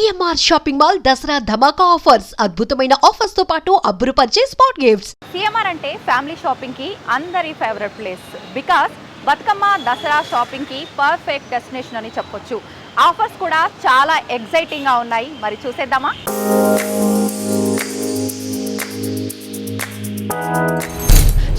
CMR shopping mall Dasara ధమాకా offers అద్భుతమైన offers తో పాటు అబ్బురుపరిచే స్పాట్ గిఫ్ట్స్. సిఎంఆర్ అంటే ఫ్యామిలీ షాపింగ్ కి అందరి favourite place. Because Bathukamma Dasara shopping కి పర్ఫెక్ట్ డెస్టినేషన్ అని చెప్పొచ్చు. ఆఫర్స్ కూడా చాలా ఎక్సైటింగ్ గా ఉన్నాయి. మరి చూసేద్దామా?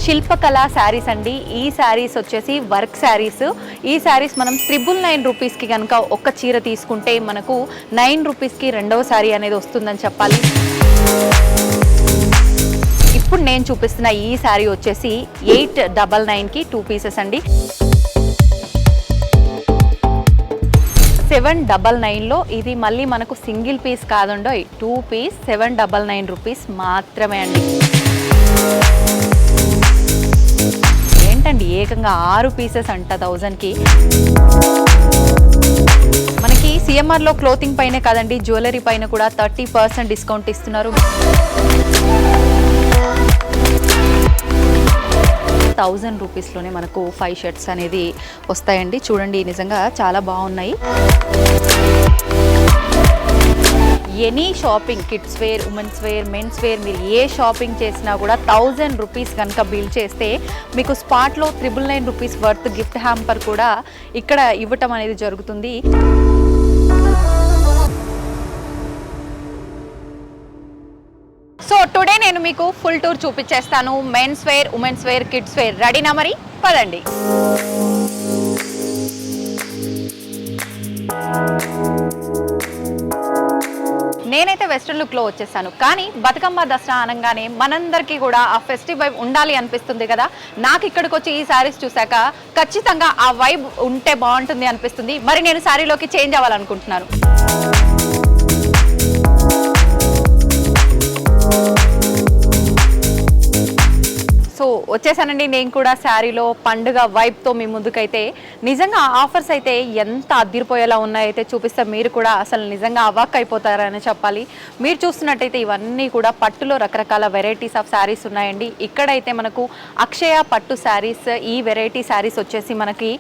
శిల్పకళ శారీస్ అండి. ఈ శారీస్ వచ్చేసి వర్క్ శారీస్. ఈ శారీస్ మనం 999 రూపీస్కి కనుక ఒక్క చీర తీసుకుంటే మనకు 9 రూపీస్కి రెండవ శారీ అనేది వస్తుందని చెప్పాలి. ఇప్పుడు నేను చూపిస్తున్న ఈ శారీ వచ్చేసి 899కి 2 పీసెస్ అండి. 799లో ఇది మళ్ళీ మనకు సింగిల్ పీస్ కాదండో, 2 పీస్ 799 రూపీస్ మాత్రమే అండి. ఏంటండి ఏకంగా 6 పీసెస్ అంట 1000కి. మనకి సిఎంఆర్లో క్లోతింగ్ పైన కాదండి, జ్యువెలరీ పైన కూడా 30% డిస్కౌంట్ ఇస్తున్నారు. 1000 రూపీస్లోనే మనకు 5 షర్ట్స్ అనేది వస్తాయండి. చూడండి నిజంగా చాలా బాగున్నాయి. Any shopping, kids wear, women's wear, men's wear, మీరు ఏ షాపింగ్ చేసినా కూడా 1000 రూపీస్ కనుక బిల్ చేస్తే మీకు స్పాట్లో 999 రూపీస్ వర్త్ గిఫ్ట్ హ్యాంపర్ కూడా ఇక్కడ ఇవ్వటం అనేది జరుగుతుంది. సో టుడే నేను మీకు ఫుల్ టూర్ చూపించేస్తాను. Men's wear, women's wear, kids wear. రెడీనా మరి? పదండి. నేనైతే వెస్ట్రన్ లుక్లో వచ్చేసాను, కానీ బతుకమ్మ దసరా అనగానే మనందరికీ కూడా ఆ ఫెస్టివ్ వైబ్ ఉండాలి అనిపిస్తుంది కదా. నాకు ఇక్కడికి వచ్చి ఈ శారీస్ చూశాక ఖచ్చితంగా ఆ వైబ్ ఉంటే బాగుంటుంది అనిపిస్తుంది. మరి నేను శారీలోకి చేంజ్ అవ్వాలనుకుంటున్నాను. సో వచ్చేసానండి నేను కూడా శారీలో. పండుగ వైబ్తో మీ ముందుకైతే నిజంగా ఆఫర్స్ అయితే ఎంత అదిరిపోయేలా ఉన్నాయైతే చూపిస్తే మీరు కూడా అసలు నిజంగా అవాక్ అయిపోతారని చెప్పాలి. మీరు చూస్తున్నట్టయితే ఇవన్నీ కూడా పట్టులో రకరకాల వెరైటీస్ ఆఫ్ శారీస్ ఉన్నాయండి. ఇక్కడైతే మనకు అక్షయ పట్టు శారీస్, ఈ వెరైటీ శారీస్ వచ్చేసి మనకి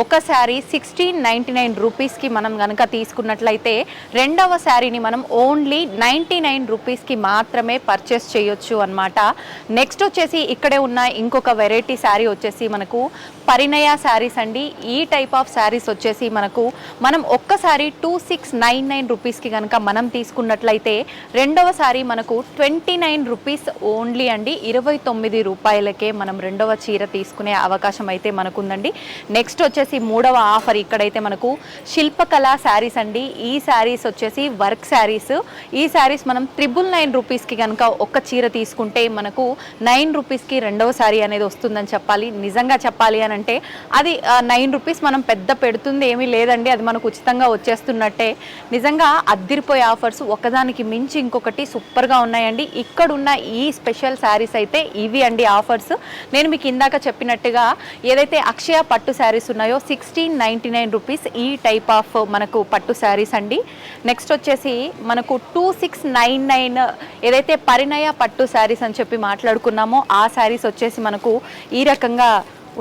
ఒక శారీ 1699 రూపీస్కి మనం కనుక తీసుకున్నట్లయితే రెండవ శారీని మనం ఓన్లీ 99 రూపీస్కి మాత్రమే పర్చేస్ చేయొచ్చు అనమాట. నెక్స్ట్ వచ్చేసి ఇక్కడే ఉన్న ఇంకొక వెరైటీ శారీ వచ్చేసి మనకు పరిణయ శారీస్ అండి. ఈ టైప్ ఆఫ్ శారీస్ వచ్చేసి మనం ఒక్కసారి 2699 రూపీస్కి కనుక మనం తీసుకున్నట్లయితే రెండవ శారీ మనకు 29 రూపీస్ ఓన్లీ అండి. 29 రూపాయలకే మనం రెండవ చీర తీసుకునే అవకాశం అయితే మనకుందండి. నెక్స్ట్ వచ్చేసి మూడవ ఆఫర్ ఇక్కడైతే మనకు శిల్పకళ శారీస్ అండి. ఈ శారీస్ వచ్చేసి వర్క్ శారీస్. ఈ శారీస్ మనం 999 రూపీస్కి కనుక ఒక్క చీర తీసుకుంటే మనకు 9 రూపీస్కి రెండవ శారీ అనేది వస్తుందని చెప్పాలి. నిజంగా చెప్పాలి అని అంటే అది 9 రూపీస్ మనం పెద్ద పెడుతుంది ఏమీ లేదండి, అది మనకు ఉచితంగా వచ్చేస్తున్నట్టే. నిజంగా అద్దిరిపోయే ఆఫర్స్, ఒకదానికి మించి ఇంకొకటి సూపర్గా ఉన్నాయండి. ఇక్కడున్న ఈ స్పెషల్ శారీస్ అయితే ఇవి అండి ఆఫర్స్. నేను మీకు ఇందాక చెప్పినట్టుగా ఏదైతే అక్షయ పట్టు శారీస్ ఉన్నాయో 1699 రూపీస్ ఈ టైప్ ఆఫ్ మనకు పట్టు శారీస్ అండి. నెక్స్ట్ వచ్చేసి మనకు 2699 ఏదైతే పరిణయ పట్టు శారీస్ అని చెప్పి మాట్లాడుకున్నామో ఆ శారీస్ వచ్చేసి మనకు ఈ రకంగా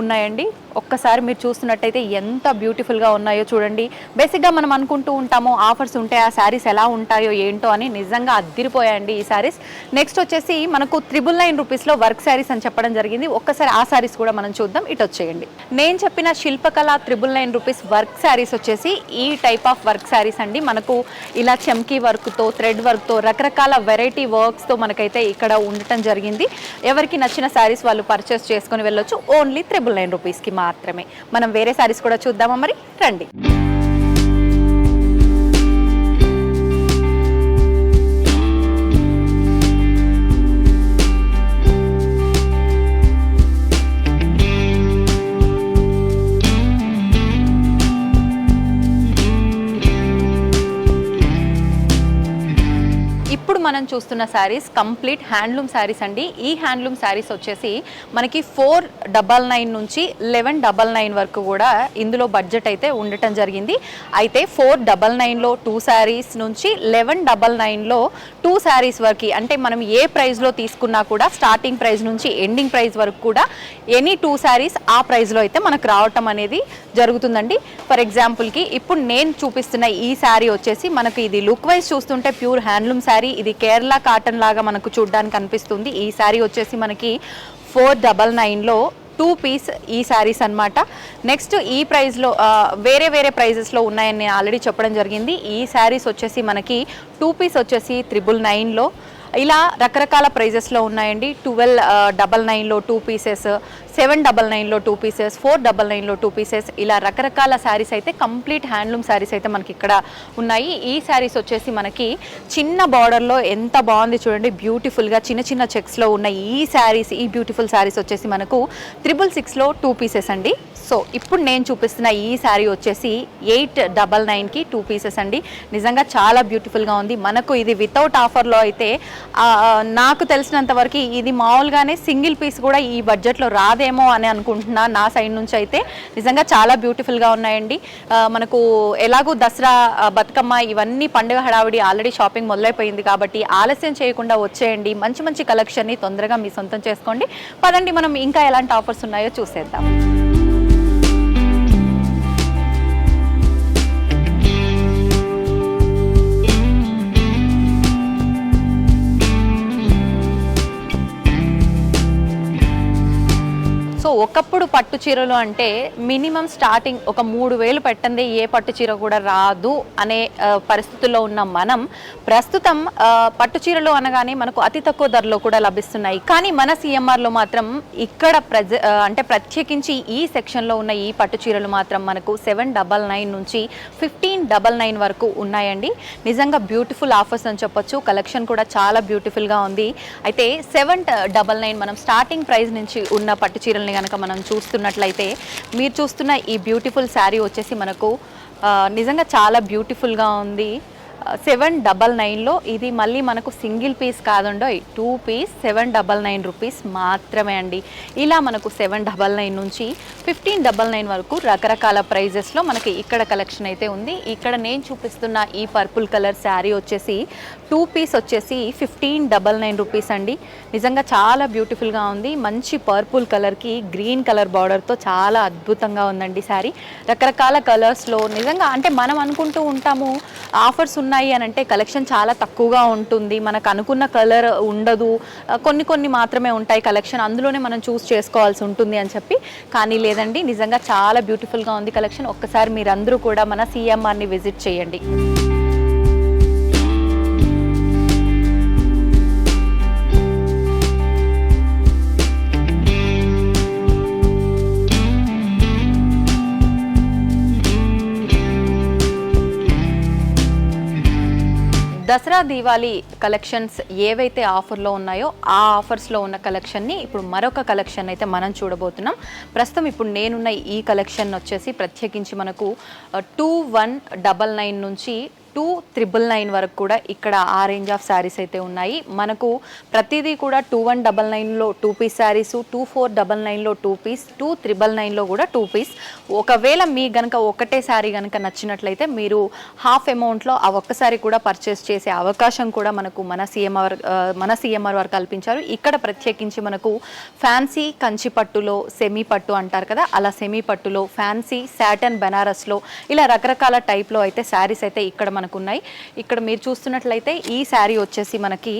ఉన్నాయండి. ఒక్కసారి మీరు చూస్తున్నట్టయితే ఎంత బ్యూటిఫుల్గా ఉన్నాయో చూడండి. బేసిక్గా మనం అనుకుంటూ ఉంటాము ఆఫర్స్ ఉంటే ఆ శారీస్ ఎలా ఉంటాయో ఏంటో అని. నిజంగా అద్దిరిపోయాయండి ఈ శారీస్. నెక్స్ట్ వచ్చేసి మనకు 999 రూపీస్లో వర్క్ శారీస్ అని చెప్పడం జరిగింది. ఒక్కసారి ఆ శారీస్ కూడా మనం చూద్దాం. ఇటు వచ్చేయండి. నేను చెప్పిన శిల్పకళ 999 రూపీస్ వర్క్ శారీస్ వచ్చేసి ఈ టైప్ ఆఫ్ వర్క్ శారీస్ అండి. మనకు ఇలా చమ్కీ వర్క్తో, థ్రెడ్ వర్క్తో, రకరకాల వెరైటీ వర్క్స్తో మనకైతే ఇక్కడ ఉండటం జరిగింది. ఎవరికి నచ్చిన శారీస్ వాళ్ళు పర్చేస్ చేసుకొని వెళ్ళొచ్చు. ఓన్లీ 999 రూపీస్కి మాత్రమే. మనం వేరే శారీస్ కూడా చూద్దామా మరి? రండి. మనం చూస్తున్న శారీస్ కంప్లీట్ హ్యాండ్లూమ్ శారీస్ అండి. ఈ హ్యాండ్లూమ్ శారీస్ వచ్చేసి మనకి 499 నుంచి 1199 వరకు కూడా ఇందులో బడ్జెట్ అయితే ఉండటం జరిగింది. అయితే 499లో 2 శారీస్ నుంచి 1199లో 2 శారీస్ వరకు, అంటే మనం ఏ ప్రైస్లో తీసుకున్నా కూడా స్టార్టింగ్ ప్రైస్ నుంచి ఎండింగ్ ప్రైస్ వరకు కూడా ఎనీ 2 శారీస్ ఆ ప్రైస్లో అయితే మనకు రావటం అనేది జరుగుతుందండి. ఫర్ ఎగ్జాంపుల్కి ఇప్పుడు నేను చూపిస్తున్న ఈ శారీ వచ్చేసి మనకు ఇది లుక్ వైజ్ చూస్తుంటే ప్యూర్ హ్యాండ్లూమ్ శారీ, ఇది కేరళ కాటన్ లాగా మనకు చూడడానికి అనిపిస్తుంది. ఈ శారీ వచ్చేసి మనకి 499లో 2 పీస్ ఈ శారీస్ అనమాట. నెక్స్ట్ ఈ ప్రైస్లో వేరే వేరే ప్రైజెస్లో ఉన్నాయని నేను ఆల్రెడీ చెప్పడం జరిగింది. ఈ శారీస్ వచ్చేసి మనకి 2 పీస్ వచ్చేసి 999లో, ఇలా రకరకాల ప్రైజెస్లో ఉన్నాయండి. 1299లో 2 పీసెస్, 799లో 2 పీసెస్, 499లో 2 పీసెస్, ఇలా రకరకాల శారీస్ అయితే కంప్లీట్ హ్యాండ్లూమ్ శారీస్ అయితే మనకి ఇక్కడ ఉన్నాయి. ఈ శారీస్ వచ్చేసి మనకి చిన్న బార్డర్లో ఎంత బాగుంది చూడండి, బ్యూటిఫుల్గా చిన్న చిన్న చెక్స్లో ఉన్న ఈ శారీస్, ఈ బ్యూటిఫుల్ శారీస్ వచ్చేసి మనకు 666లో 2 పీసెస్ అండి. సో ఇప్పుడు నేను చూపిస్తున్న ఈ శారీ వచ్చేసి 899కి 2 పీసెస్ అండి. నిజంగా చాలా బ్యూటిఫుల్గా ఉంది. మనకు ఇది వితౌట్ ఆఫర్లో అయితే నాకు తెలిసినంత వరకు ఇది మామూలుగానే సింగిల్ పీస్ కూడా ఈ బడ్జెట్లో రాదేమో అని అనుకుంటున్నా నా సైడ్ నుంచి అయితే. నిజంగా చాలా బ్యూటిఫుల్గా ఉన్నాయండి. మనకు ఎలాగూ దసరా, బతుకమ్మ ఇవన్నీ పండుగ హడావిడి ఆల్రెడీ షాపింగ్ మొదలైపోయింది కాబట్టి ఆలస్యం చేయకుండా వచ్చేయండి. మంచి మంచి కలెక్షన్ని తొందరగా మీ సొంతం చేసుకోండి. పదండి మనం ఇంకా ఎలాంటి ఆఫర్స్ ఉన్నాయో చూసేద్దాం. సో ఒకప్పుడు పట్టు చీరలు అంటే మినిమం స్టార్టింగ్ ఒక 3000 పెట్టండి ఏ పట్టు చీర కూడా రాదు అనే పరిస్థితుల్లో ఉన్న మనం ప్రస్తుతం పట్టు చీరలు అనగానే మనకు అతి తక్కువ ధరలో కూడా లభిస్తున్నాయి. కానీ మన సిఎంఆర్లో మాత్రం ఇక్కడ అంటే ప్రత్యేకించి ఈ సెక్షన్లో ఉన్న ఈ పట్టు చీరలు మాత్రం మనకు 799 నుంచి 1599 వరకు ఉన్నాయండి. నిజంగా బ్యూటిఫుల్ ఆఫర్స్ అని చెప్పొచ్చు. కలెక్షన్ కూడా చాలా బ్యూటిఫుల్గా ఉంది. అయితే 799 మనం స్టార్టింగ్ ప్రైస్ నుంచి ఉన్న పట్టు చీరల్ని కనుక మనం చూస్తున్నట్లయితే మీరు చూస్తున్న ఈ బ్యూటిఫుల్ శారీ వచ్చేసి మనకు నిజంగా చాలా బ్యూటిఫుల్గా ఉంది. 799లో ఇది మళ్ళీ మనకు సింగిల్ పీస్ కాదండో, 2 పీస్ 799 రూపీస్ మాత్రమే అండి. ఇలా మనకు 799 నుంచి 1599 వరకు రకరకాల ప్రైజెస్లో మనకి ఇక్కడ కలెక్షన్ అయితే ఉంది. ఇక్కడ నేను చూపిస్తున్న ఈ పర్పుల్ కలర్ శారీ వచ్చేసి 2 పీస్ వచ్చేసి 1599 రూపీస్ అండి. నిజంగా చాలా బ్యూటిఫుల్గా ఉంది. మంచి పర్పుల్ కలర్కి గ్రీన్ కలర్ బార్డర్తో చాలా అద్భుతంగా ఉందండి శారీ. రకరకాల కలర్స్లో నిజంగా అంటే మనం అనుకుంటూ ఉంటాము ఆఫర్స్ ఉన్నాయి అని అంటే కలెక్షన్ చాలా తక్కువగా ఉంటుంది, మనకు అనుకున్న కలర్ ఉండదు, కొన్ని మాత్రమే ఉంటాయి కలెక్షన్, అందులోనే మనం చూస్ చేసుకోవాల్సి ఉంటుంది అని చెప్పి. కానీ లేదండి, నిజంగా చాలా బ్యూటిఫుల్గా ఉంది కలెక్షన్. ఒక్కసారి మీరందరూ కూడా మన సిఎంఆర్ని విజిట్ చేయండి. దసరా దీవాళీ కలెక్షన్స్ ఏవైతే ఆఫర్లో ఉన్నాయో ఆ ఆఫర్స్లో ఉన్న కలెక్షన్ని ఇప్పుడు మరొక కలెక్షన్ అయితే మనం చూడబోతున్నాం. ప్రస్తుతం ఇప్పుడు నేనున్న ఈ కలెక్షన్ వచ్చేసి ప్రత్యేకించి మనకు 2199 నుంచి 2399 వరకు కూడా ఇక్కడ ఆ రేంజ్ ఆఫ్ శారీస్ అయితే ఉన్నాయి. మనకు ప్రతిదీ కూడా 2199లో 2 పీస్ శారీస్, 2499లో 2 పీస్, 2399లో కూడా 2 పీస్. ఒకవేళ మీ గనక ఒకటే శారీ గనక నచ్చినట్లయితే మీరు హాఫ్ అమౌంట్లో ఆ ఒక్క శారీ కూడా పర్చేస్ చేసే అవకాశం కూడా మనకు మన సిఎంఆర్ వారు కల్పించారు. ఇక్కడ ప్రత్యేకించి మనకు ఫ్యాన్సీ కంచి పట్టులో, సెమీ పట్టు అంటారు కదా, అలా సెమీ పట్టులో, ఫ్యాన్సీ సాటన్ బెనారస్లో ఇలా రకరకాల టైప్లో అయితే శారీస్ అయితే ఇక్కడ మనకు ఉన్నాయి. ఇక్కడ మీరు చూస్తున్నట్లయితే ఈ శారీ వచ్చేసి మనకి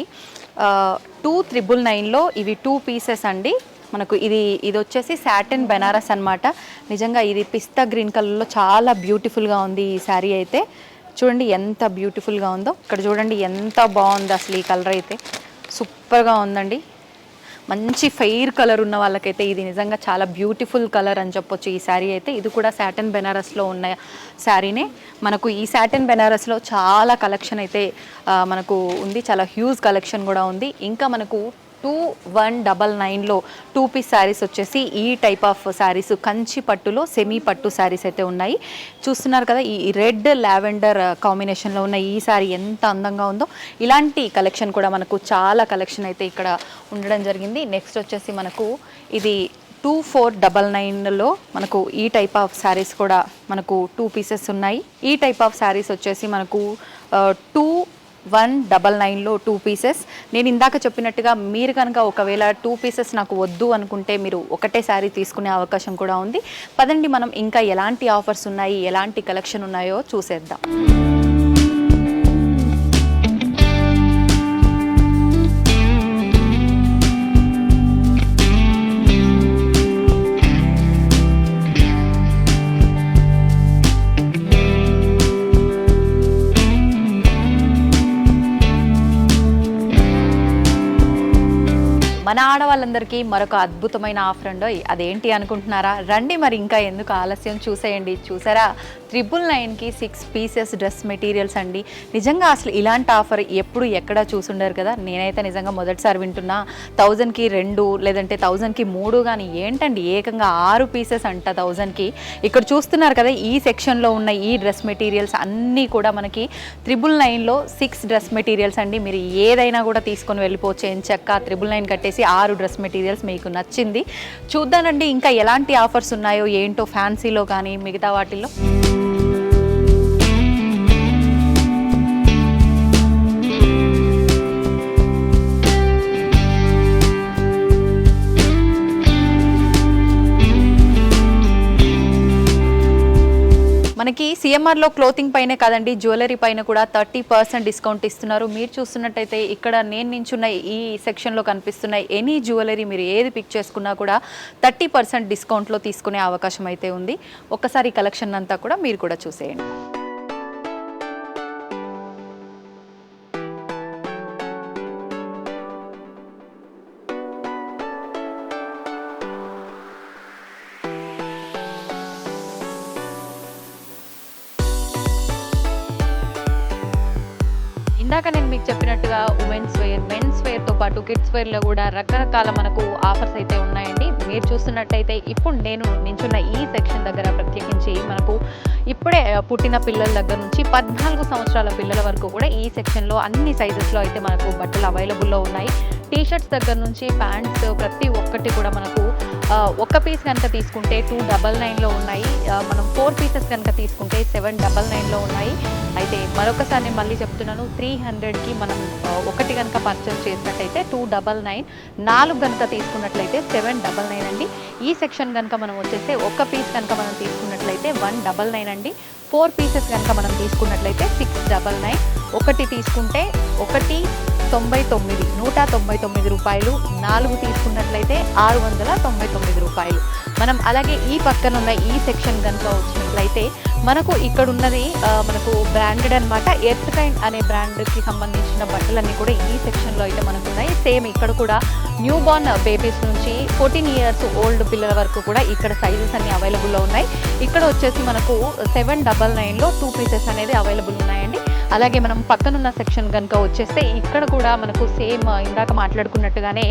2399లో ఇవి 2 పీసెస్ అండి. మనకు ఇది వచ్చేసి సాటిన్ బెనారస్ అన్నమాట. నిజంగా ఇది పిస్తా గ్రీన్ కలర్లో చాలా బ్యూటిఫుల్గా ఉంది ఈ శారీ అయితే. చూడండి ఎంత బ్యూటిఫుల్గా ఉందో. ఇక్కడ చూడండి ఎంత బాగుంది అసలు ఈ కలర్ అయితే, సూపర్గా ఉందండి. మంచి ఫెయిర్ కలర్ ఉన్న వాళ్ళకైతే ఇది నిజంగా చాలా బ్యూటిఫుల్ కలర్ అని చెప్పొచ్చు ఈ శారీ అయితే. ఇది కూడా సాటిన్ బెనారస్లో ఉన్న శారీనే. మనకు ఈ సాటిన్ బెనారస్లో చాలా కలెక్షన్ అయితే మనకు ఉంది, చాలా హ్యూజ్ కలెక్షన్ కూడా ఉంది. ఇంకా మనకు 2199లో 2 పీస్ శారీస్ వచ్చేసి ఈ టైప్ ఆఫ్ శారీస్ కంచి పట్టులో సెమీ పట్టు శారీస్ అయితే ఉన్నాయి. చూస్తున్నారు కదా, ఈ రెడ్ లావెండర్ కాంబినేషన్లో ఉన్న ఈ శారీ ఎంత అందంగా ఉందో. ఇలాంటి కలెక్షన్ కూడా మనకు చాలా కలెక్షన్ అయితే ఇక్కడ ఉండడం జరిగింది. నెక్స్ట్ వచ్చేసి మనకు ఇది 2499లో మనకు ఈ టైప్ ఆఫ్ శారీస్ కూడా మనకు 2 పీసెస్ ఉన్నాయి. ఈ టైప్ ఆఫ్ శారీస్ వచ్చేసి మనకు 2199లో 2 పీసెస్. నేను ఇందాక చెప్పినట్టుగా మీరు కనుక ఒకవేళ 2 పీసెస్ నాకు వద్దు అనుకుంటే మీరు ఒకటే శారీ తీసుకునే అవకాశం కూడా ఉంది. పదండి మనం ఇంకా ఎలాంటి ఆఫర్స్ ఉన్నాయి, ఎలాంటి కలెక్షన్ ఉన్నాయో చూసేద్దాం. మన ఆడవాళ్ళందరికీ మరొక అద్భుతమైన ఆఫర్ అండి. అదేంటి అనుకుంటున్నారా? రండి మరి ఇంకా ఎందుకు ఆలస్యం, చూసేయండి. చూసారా, 999కి 6 పీసెస్ డ్రెస్ మెటీరియల్స్ అండి. నిజంగా అసలు ఇలాంటి ఆఫర్ ఎప్పుడు ఎక్కడా చూసుండారు కదా. నేనైతే నిజంగా మొదటిసారి వింటున్నా. 1000కి 2 లేదంటే 1000కి 3 కానీ ఏంటండి ఏకంగా 6 పీసెస్ అంట 1000కి. ఇక్కడ చూస్తున్నారు కదా, ఈ సెక్షన్లో ఉన్న ఈ డ్రెస్ మెటీరియల్స్ అన్నీ కూడా మనకి 999లో 6 డ్రెస్ మెటీరియల్స్ అండి. మీరు ఏదైనా కూడా తీసుకొని వెళ్ళిపోవచ్చు. ఎంచక్క 999 కట్టేసి 6 డ్రెస్ మెటీరియల్స్ మీకు నచ్చింది. చూద్దానండి ఇంకా ఎలాంటి ఆఫర్స్ ఉన్నాయో ఏంటో ఫ్యాన్సీలో కానీ మిగతా వాటిల్లో. మనకి సిఎంఆర్లో క్లోతింగ్ పైనే కాదండి, జ్యువెలరీ పైన కూడా 30% డిస్కౌంట్ ఇస్తున్నారు. మీరు చూస్తున్నట్టయితే ఇక్కడ నేను నించున్న ఈ సెక్షన్లో కనిపిస్తున్న ఎనీ జ్యువెలరీ మీరు ఏది పిక్ చేసుకున్నా కూడా 30% డిస్కౌంట్లో తీసుకునే అవకాశం అయితే ఉంది. ఒక్కసారి కలెక్షన్ అంతా కూడా మీరు కూడా చూసేయండి. ఇందాక నేను మీకు చెప్పినట్టుగా ఉమెన్స్ వేర్, మెన్స్ వేర్తో పాటు కిడ్స్ వేర్లో కూడా రకరకాల మనకు ఆఫర్స్ అయితే ఉన్నాయండి. మీరు చూస్తున్నట్టయితే ఇప్పుడు నేను నించున్న ఈ సెక్షన్ దగ్గర ప్రత్యేకించి మనకు ఇప్పుడే పుట్టిన పిల్లల దగ్గర నుంచి 14 సంవత్సరాల పిల్లల వరకు కూడా ఈ సెక్షన్లో అన్ని సైజెస్లో అయితే మనకు బట్టలు అవైలబుల్లో ఉన్నాయి. టీషర్ట్స్ దగ్గర నుంచి ప్యాంట్స్ ప్రతి ఒక్కటి కూడా మనకు ఒక పీస్ కనుక తీసుకుంటే 299లో ఉన్నాయి. మనం 4 పీసెస్ కనుక తీసుకుంటే 799లో ఉన్నాయి. అయితే మరొకసారి నేను మళ్ళీ చెప్తున్నాను, 300కి మనం ఒకటి కనుక పర్చేస్ చేసినట్టయితే 299, 4 కనుక తీసుకున్నట్లయితే 799 అండి. ఈ సెక్షన్ కనుక మనం వచ్చేస్తే ఒక పీస్ కనుక మనం తీసుకున్నట్లయితే 199 అండి. 4 పీసెస్ కనుక మనం తీసుకున్నట్లయితే 699. ఒకటి తీసుకుంటే 199 రూపాయలు, 4 తీసుకున్నట్లయితే 699 రూపాయలు. మనం అలాగే ఈ పక్కన ఉన్న ఈ సెక్షన్ కనుక వచ్చినట్లయితే మనకు ఇక్కడ ఉన్నది మనకు బ్రాండెడ్ అనమాట. ఎర్త్కైండ్ అనే బ్రాండ్కి సంబంధించిన బట్టలన్నీ కూడా ఈ సెక్షన్లో అయితే మనకు ఉన్నాయి. సేమ్ ఇక్కడ కూడా న్యూ బార్న్ బేబీస్ నుంచి 14 ఇయర్స్ ఓల్డ్ పిల్లల వరకు కూడా ఇక్కడ సైజెస్ అన్ని అవైలబుల్లో ఉన్నాయి. ఇక్కడ వచ్చేసి మనకు 799లో 2 పీసెస్ అనేది అవైలబుల్ ఉన్నాయండి. అలాగే మనం పక్కనున్న సెక్షన్ కనుక వచ్చేస్తే ఇక్కడ కూడా మనకు సేమ్ ఇందాక మాట్లాడుకున్నట్టుగానే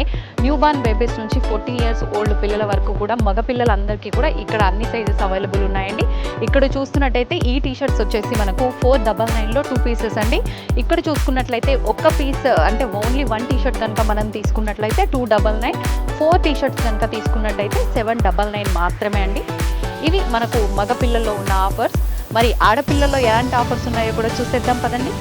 న్యూ బార్న్ బేబీస్ నుంచి 14 ఇయర్స్ ఓల్డ్ పిల్లల వరకు కూడా మగ పిల్లలందరికీ కూడా ఇక్కడ అన్ని సైజెస్ అవైలబుల్ ఉన్నాయండి. ఇక్కడ చూస్తున్నట్టయితే ఈ టీషర్ట్స్ వచ్చేసి మనకు 499లో 2 పీసెస్ అండి. ఇక్కడ చూసుకున్నట్లయితే ఒక్క పీస్ అంటే ఓన్లీ 1 టీషర్ట్ కనుక మనం తీసుకున్నట్లయితే 299, 4 టీషర్ట్స్ కనుక తీసుకున్నట్టయితే 799 మాత్రమే అండి. ఇవి మనకు మగ పిల్లల్లో ఉన్న ఆఫర్స్. మరి ఆడపిల్లల్లో ఎలాంటి ఆఫర్స్ ఉన్నాయో కూడా చూసేద్దాం పదండి.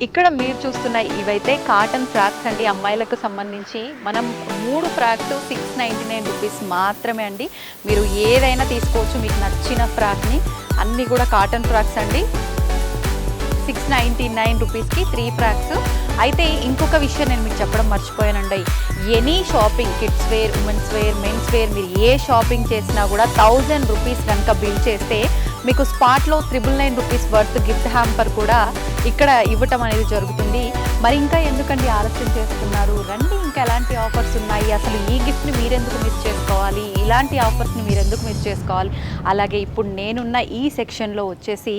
ఇక్కడ మీరు చూస్తున్న ఇవైతే కాటన్ ఫ్రాక్స్ అండి. అమ్మాయిలకు సంబంధించి మనం 3 ఫ్రాక్స్ 699 రూపీస్ మాత్రమే అండి. మీరు ఏదైనా తీసుకోవచ్చు మీకు నచ్చిన ఫ్రాక్ని. అన్నీ కూడా కాటన్ ఫ్రాక్స్ అండి. 699 రూపీస్కి 3 ఫ్రాక్స్. అయితే ఇంకొక విషయం నేను మీకు చెప్పడం మర్చిపోయానండి. Any shopping, kids wear, women's wear, men's wear, మీరు ఏ షాపింగ్ చేసినా కూడా 1000 రూపీస్ కనుక బిల్ చేస్తే మీకు స్పాట్లో 999 రూపీస్ వర్త్ గిఫ్ట్ హ్యాంపర్ కూడా ఇక్కడ ఇవ్వటం అనేది జరుగుతుంది. మరి ఇంకా ఎందుకండి ఆలస్యం చేస్తున్నారు? రండి, ఇంకా ఎలాంటి ఆఫర్స్ ఉన్నాయి, అసలు ఈ గిఫ్ట్ని మీరెందుకు మిస్ చేసుకోవాలి? ఇలాంటి ఆఫర్స్ని మీరు ఎందుకు మిస్ చేసుకోవాలి. అలాగే ఇప్పుడు నేనున్న ఈ సెక్షన్లో వచ్చేసి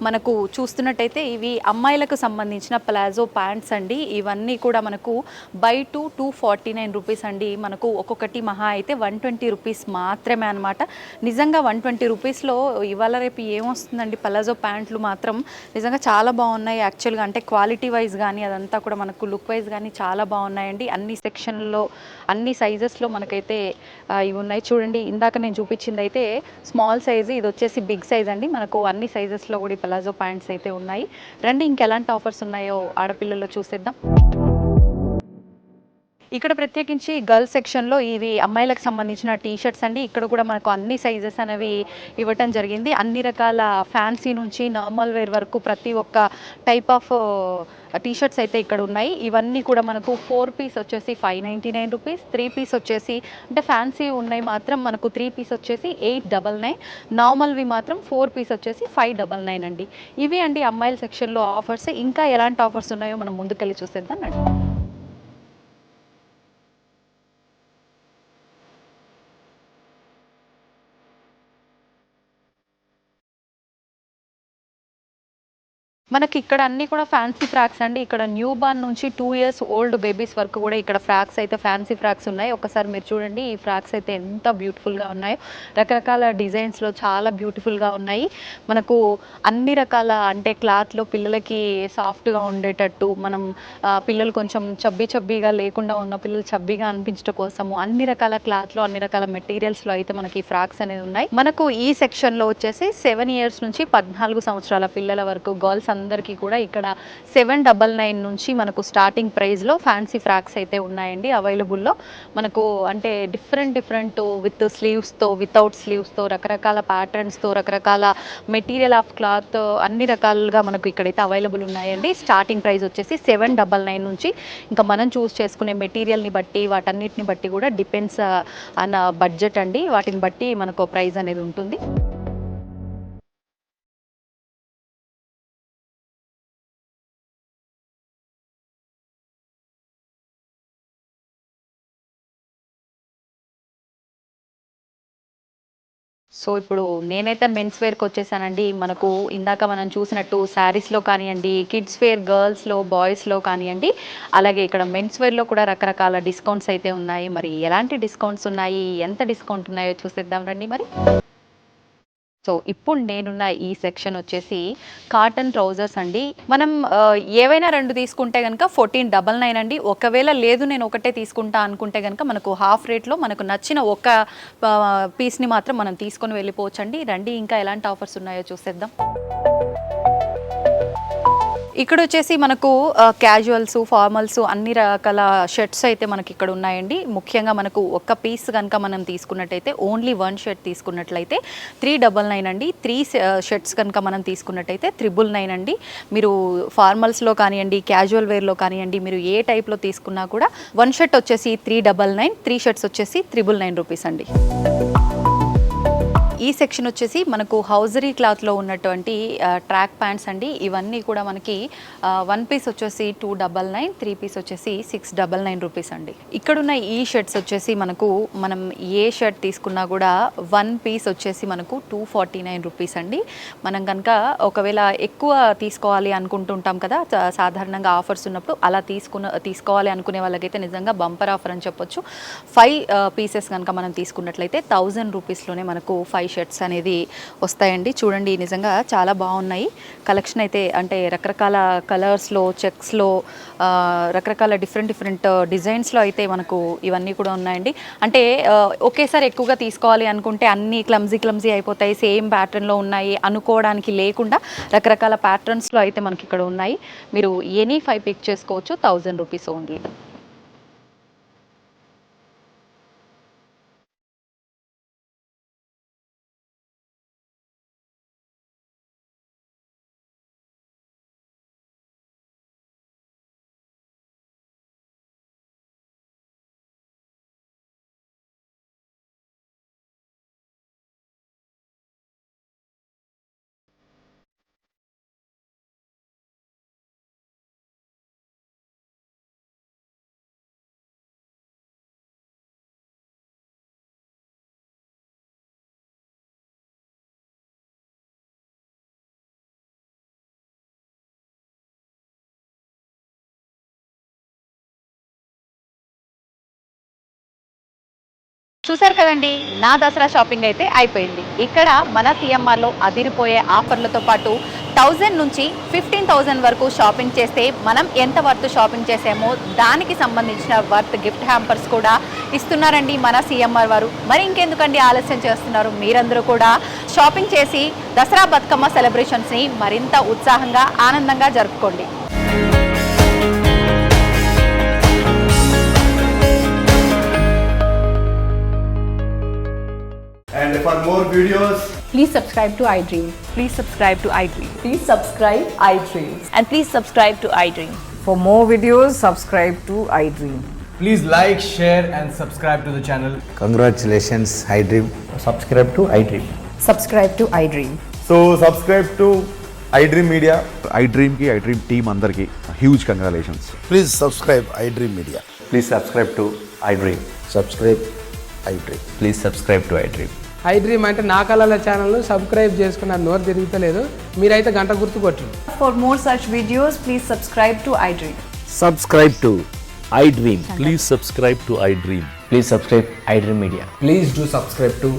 మనకు చూస్తున్నట్టయితే ఇవి అమ్మాయిలకు సంబంధించిన ప్లాజో ప్యాంట్స్ అండి. ఇవన్నీ కూడా మనకు బై 249 రూపీస్ అండి. మనకు ఒక్కొక్కటి మహా అయితే 120 రూపీస్ మాత్రమే అనమాట. నిజంగా 120 రూపీస్లో ఇవాళ రేపు ఏమొస్తుందండి, పలాజో ప్యాంట్లు మాత్రం నిజంగా చాలా బాగున్నాయి యాక్చువల్గా. అంటే క్వాలిటీ వైజ్ కానీ అదంతా కూడా మనకు లుక్ వైజ్ కానీ చాలా బాగున్నాయండి. అన్ని సెక్షన్లో అన్ని సైజెస్లో మనకైతే ఇవి ఉన్నాయి. చూడండి, ఇందాక నేను చూపించింది అయితే స్మాల్ సైజు, ఇది వచ్చేసి బిగ్ సైజ్ అండి. మనకు అన్ని సైజెస్లో కూడా ఈ పలాజో ప్యాంట్స్ అయితే ఉన్నాయి. రండి, ఇంకెలాంటి ఆఫర్స్ ఉన్నాయో ఆడపిల్లల్లో చూసేద్దాం. ఇక్కడ ప్రత్యేకించి గర్ల్స్ సెక్షన్లో ఇవి అమ్మాయిలకు సంబంధించిన టీ షర్ట్స్ అండి. ఇక్కడ కూడా మనకు అన్ని సైజెస్ అనేవి ఇవ్వటం జరిగింది. అన్ని రకాల ఫ్యాన్సీ నుంచి నార్మల్ వేర్ వరకు ప్రతి ఒక్క టైప్ ఆఫ్ టీ షర్ట్స్ అయితే ఇక్కడ ఉన్నాయి. ఇవన్నీ కూడా మనకు 4 పీస్ వచ్చేసి 599 రూపీస్, 3 పీస్ వచ్చేసి అంటే ఫ్యాన్సీ ఉన్నాయి మాత్రం మనకు 3 పీస్ వచ్చేసి 899, నార్మల్వి మాత్రం 4 పీస్ వచ్చేసి 599 అండి. ఇవి అండి అమ్మాయిల సెక్షన్లో ఆఫర్స్. ఇంకా ఎలాంటి ఆఫర్స్ ఉన్నాయో మనం ముందుకెళ్ళి చూసేద్దాం అండి. మనకి ఇక్కడ అన్నీ కూడా ఫ్యాన్సీ ఫ్రాక్స్ అండి. ఇక్కడ న్యూ బార్న్ నుంచి 2 ఇయర్స్ ఓల్డ్ బేబీస్ వరకు కూడా ఇక్కడ ఫ్రాక్స్ అయితే ఫ్యాన్సీ ఫ్రాక్స్ ఉన్నాయి. ఒకసారి మీరు చూడండి, ఈ ఫ్రాక్స్ అయితే ఎంత బ్యూటిఫుల్గా ఉన్నాయో. రకరకాల డిజైన్స్లో చాలా బ్యూటిఫుల్గా ఉన్నాయి. మనకు అన్ని రకాల అంటే క్లాత్లో పిల్లలకి సాఫ్ట్గా ఉండేటట్టు, మనం పిల్లలు కొంచెం చబ్బీగా లేకుండా ఉన్న పిల్లలు చబ్బీగా అనిపించడం కోసము అన్ని రకాల క్లాత్లో అన్ని రకాల మెటీరియల్స్లో అయితే మనకి ఫ్రాక్స్ అనేది ఉన్నాయి. మనకు ఈ సెక్షన్లో వచ్చేసి 7 ఇయర్స్ నుంచి 14 సంవత్సరాల పిల్లల వరకు గర్ల్స్ అందరికీ కూడా ఇక్కడ 799 నుంచి మనకు స్టార్టింగ్ ప్రైస్లో ఫ్యాన్సీ ఫ్రాక్స్ అయితే ఉన్నాయండి అవైలబుల్లో. మనకు అంటే డిఫరెంట్ విత్ స్లీవ్స్తో, వితౌట్ స్లీవ్స్తో, రకరకాల ప్యాటర్న్స్తో, రకరకాల మెటీరియల్ ఆఫ్ క్లాత్ అన్ని రకాలుగా మనకు ఇక్కడైతే అవైలబుల్ ఉన్నాయండి. స్టార్టింగ్ ప్రైస్ వచ్చేసి 799 నుంచి. ఇంకా మనం చూస్ చేసుకునే మెటీరియల్ని బట్టి వాటన్నిటిని బట్టి కూడా డిపెండ్స్ అన్న బడ్జెట్ అండి. వాటిని బట్టి మనకు ప్రైస్ అనేది ఉంటుంది. సో ఇప్పుడు నేనైతే మెన్స్ వేర్కి వచ్చేసానండి. మనకు ఇందాక మనం చూసినట్టు శారీస్లో కానివ్వండి, కిడ్స్ వేర్ గర్ల్స్లో, బాయ్స్లో కానివ్వండి, అలాగే ఇక్కడ మెన్స్ వేర్లో కూడా రకరకాల డిస్కౌంట్స్ అయితే ఉన్నాయి. మరి ఎలాంటి డిస్కౌంట్స్ ఉన్నాయి, ఎంత డిస్కౌంట్ ఉన్నాయో చూసేద్దాం రండి మరి. సో ఇప్పుడు నేనున్న ఈ సెక్షన్ వచ్చేసి కాటన్ ట్రౌజర్స్ అండి. మనం ఏవైనా 2 తీసుకుంటే కనుక 1499 అండి. ఒకవేళ లేదు నేను ఒకటే తీసుకుంటా అనుకుంటే కనుక మనకు హాఫ్ రేట్లో మనకు నచ్చిన ఒక పీస్ని మాత్రం మనం తీసుకొని వెళ్ళిపోవచ్చండి. రండి, ఇంకా ఎలాంటి ఆఫర్స్ ఉన్నాయో చూసేద్దాం. ఇక్కడ వచ్చేసి మనకు క్యాజువల్స్, ఫార్మల్స్ అన్ని రకాల షర్ట్స్ అయితే మనకి ఇక్కడ ఉన్నాయండి. ముఖ్యంగా మనకు ఒక పీస్ కనుక మనం తీసుకున్నట్టయితే, ఓన్లీ 1 షర్ట్ తీసుకున్నట్లయితే 399 అండి. 3 షర్ట్స్ కనుక మనం తీసుకున్నట్టయితే 999 అండి. మీరు ఫార్మల్స్లో కానివ్వండి, క్యాజువల్ వేర్లో కానివ్వండి, మీరు ఏ టైప్లో తీసుకున్నా కూడా 1 షర్ట్ వచ్చేసి 399, 3 షర్ట్స్ వచ్చేసి 999 రూపీస్ అండి. ఈ సెక్షన్ వచ్చేసి మనకు హౌజరీ క్లాత్లో ఉన్నటువంటి ట్రాక్ ప్యాంట్స్ అండి. ఇవన్నీ కూడా మనకి 1 పీస్ వచ్చేసి 299, 3 పీస్ వచ్చేసి 699 రూపీస్ అండి. ఇక్కడున్న ఈ షర్ట్స్ వచ్చేసి మనం ఏ షర్ట్ తీసుకున్నా కూడా 1 పీస్ వచ్చేసి మనకు 249 రూపీస్ అండి. మనం కనుక ఒకవేళ ఎక్కువ తీసుకోవాలి అనుకుంటుంటాం కదా, సాధారణంగా ఆఫర్స్ ఉన్నప్పుడు అలా తీసుకోవాలి అనుకునే వాళ్ళకైతే నిజంగా బంపర్ ఆఫర్ అని చెప్పొచ్చు. 5 పీసెస్ కనుక మనం తీసుకున్నట్లయితే 1000 రూపీస్లోనే మనకు 5 షర్ట్స్ అనేది వస్తాయండి. చూడండి, నిజంగా చాలా బాగున్నాయి కలెక్షన్ అయితే. అంటే రకరకాల కలర్స్లో, చెక్స్లో, రకరకాల డిఫరెంట్ డిజైన్స్లో అయితే మనకు ఇవన్నీ కూడా ఉన్నాయండి. అంటే ఒకేసారి ఎక్కువగా తీసుకోవాలి అనుకుంటే అన్నీ క్లమ్జీ అయిపోతాయి, సేమ్ ప్యాటర్న్లో ఉన్నాయి అనుకోవడానికి లేకుండా రకరకాల ప్యాటర్న్స్లో అయితే మనకి ఇక్కడ ఉన్నాయి. మీరు ఎనీ 5 పిక్ చేసుకోవచ్చు, 1000 రూపీస్ ఓన్లీ. చూసారు కదండి, నా దసరా షాపింగ్ అయితే అయిపోయింది. ఇక్కడ మన సిఎంఆర్లో అదిరిపోయే ఆఫర్లతో పాటు 1000 నుంచి 15,000 వరకు షాపింగ్ చేస్తే మనం ఎంత వర్త్ షాపింగ్ చేసామో దానికి సంబంధించిన వర్త్ గిఫ్ట్ హ్యాంపర్స్ కూడా ఇస్తున్నారండి మన సిఎంఆర్ వారు. మరి ఇంకెందుకండి ఆలస్యం చేస్తున్నారు? మీరందరూ కూడా షాపింగ్ చేసి దసరా బతుకమ్మ సెలబ్రేషన్స్ని మరింత ఉత్సాహంగా ఆనందంగా జరుపుకోండి. And for more videos, Please subscribe to iDream. Please subscribe to iDream. Please subscribe iDream. And please subscribe to iDream. For more videos, subscribe to iDream. please like, share, and subscribe to the channel. Congratulations, iDream. Subscribe to iDream. Subscribe to iDream. So subscribe to iDream Media. iDream ki iDream team అందరికి huge congratulations. Please subscribe iDream Media. Please subscribe to iDream. Subscribe iDream. Please subscribe to iDream. iDream అంటే నా కళల channel subscribe చేసుకున్న నోరు తిరుగుతలేదు, మీరైతే గంట గుర్తు కొట్టండి. For more such videos, please subscribe to iDream. Subscribe to iDream. Please subscribe to iDream. Please subscribe iDream Media. Please do subscribe to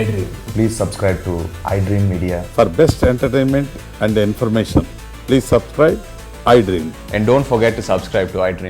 iDream. Please subscribe to iDream Media. For best entertainment and information, please subscribe iDream. And don't forget to subscribe to iDream.